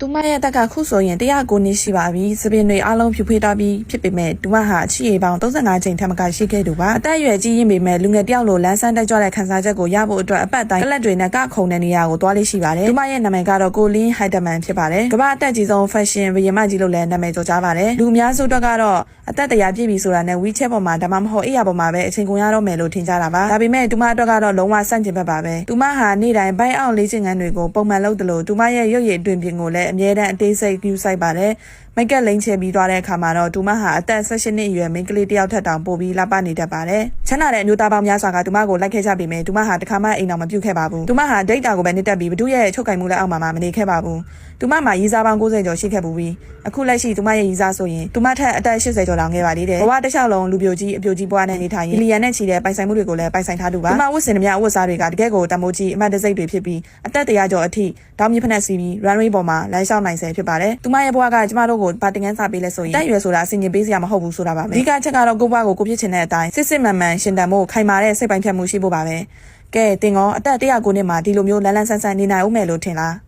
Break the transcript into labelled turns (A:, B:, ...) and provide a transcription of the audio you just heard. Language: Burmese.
A: သူမရဲ့တက်ကခုဆိုရင်109နှစ်ရှိပါပြီ။စပင်တွေအားလုံးဖြူဖွေးသွားပြီးဖြစ်ပေမဲ့သူမဟာအချစ်ရပေါင်း35ချိန်ထက်မကရှိခဲ့သူပါ။အသက်အရွယ်ကြီးရင်ပေမဲ့လူငယ်တယောက်လိုလန်းဆန်းတက်ကြွတဲ့ခန်းစားချက်ကိုရဖို့အတွက်အပတ်တိုင်းကလပ်တွေနဲ့ကခုံတဲ့နေရာကိုသွားလေးရှိပါတယ်။သူမရဲ့နာမည်ကတော့ကိုလင်းဟိုက်တမန်ဖြစ်ပါတယ်။ကမ္ဘာအသက်ကြီးဆုံး fashion ဘယင်မကြီးလို့လည်းနာမည်ကျော်ကြားပါတယ်။လူအများစုအတွက်ကတော့အသက်100ပြည့်ပြီဆိုတာနဲ့ WeChat ပေါ်မှာဒါမှမဟုတ်အိယာပေါ်မှာပဲအချိန်ကုန်ရတော့မယ်လို့ထင်ကြတာပါ။ဒါပေမဲ့သူမအတွက်ကတော့လုံးဝစန့်ကျင်ဘက်ပါပဲ။သူမဟာနေ့တိုင်းဘိုင်းအောင်လေးချင်ငန်းတွေကိုပုံမှန်လုပ်တယ်လို့သူမရဲ့ရုပ်ရည်အတွင်ပြင်ကိုလည်းအမြဲတမ်းအသေးစိတ်ပြုဆိုင်ပါတယ်။မိတ်ကပ်လိမ့်ချပြီးသွားတဲ့အခါမှာတော့သူမဟာအသက်18နှစ်အရွယ်မိန်းကလေးတယောက်ထက်တောင်ပိုပြီးလှပနေတတ်ပါတယ်။ချမ်းသာတဲ့အမျိုးသားပေါင်းများစွာကသူမကိုလိုက်ခဲ့ကြပေမဲ့သူမဟာတခါမှအိမ်အောင်မပြုတ်ခဲ့ပါဘူး။သူမဟာဒိတ်တာကိုပဲနှစ်တက်ပြီးဘသူရဲ့ချုပ်ကင်မှုလက်အောက်မှာမနေခဲ့ပါဘူး။သူမမှာရီးစားပေါင်း90ကျော်ရှိခဲ့ပူပြီးအခုလက်ရှိသူမရဲ့ရီးစားဆိုရင်သူမထက်အသက်80ကျော်လောင်ခဲ့ပါသေးတယ်။ဘဝတစ်လျှောက်လုံးလူပြိုကြီးအပြိုကြီးဘဝနဲ့နေထိုင်ရင်လီယံနဲ့ချီတဲ့ပိုင်ဆိုင်မှုတွေကိုလည်းပိုင်ဆိုင်ထားသူပါ။သူမဝတ်ဆင်သမျှအဝတ်စားတွေကတကယ့်ကိုတမိုးကြီးအမှတ်တစိတ်တွေဖြစ်ပြီးအသက်100ကျော်အထိတောင်းမြဖက်နဲ့စီးပြီး runway ပေါ်မှာလမ်းလျှောက်နိုင်ဆဲဖြစ်ပါတယ်။သူမရဲ့ဘဝကကျမတို့ကိုပါတင်ငန်းစာပေးလဲဆိုရင်တက်ရွယ်ဆိုတာအစဉ်ကြီးပေးစရာမဟုတ်ဘူးဆိုတာပါပဲ။ဒီကချက်ကတော့ကိုဘွားကိုဖြစ်ချင်တဲ့အတိုင်းစစ်မှန်မှန်ရှင်တန်မှုခိုင်မာတဲ့စိတ်ပိုင်းဖြတ်မှုရှိဖို့ပါပဲ။ကဲတင်ကောအသက်109နှစ်မှာဒီလိုမျိုးလန်းလန်းဆန်းဆန်းနေနိုင်ဦးမယ်လို့ထင်လား။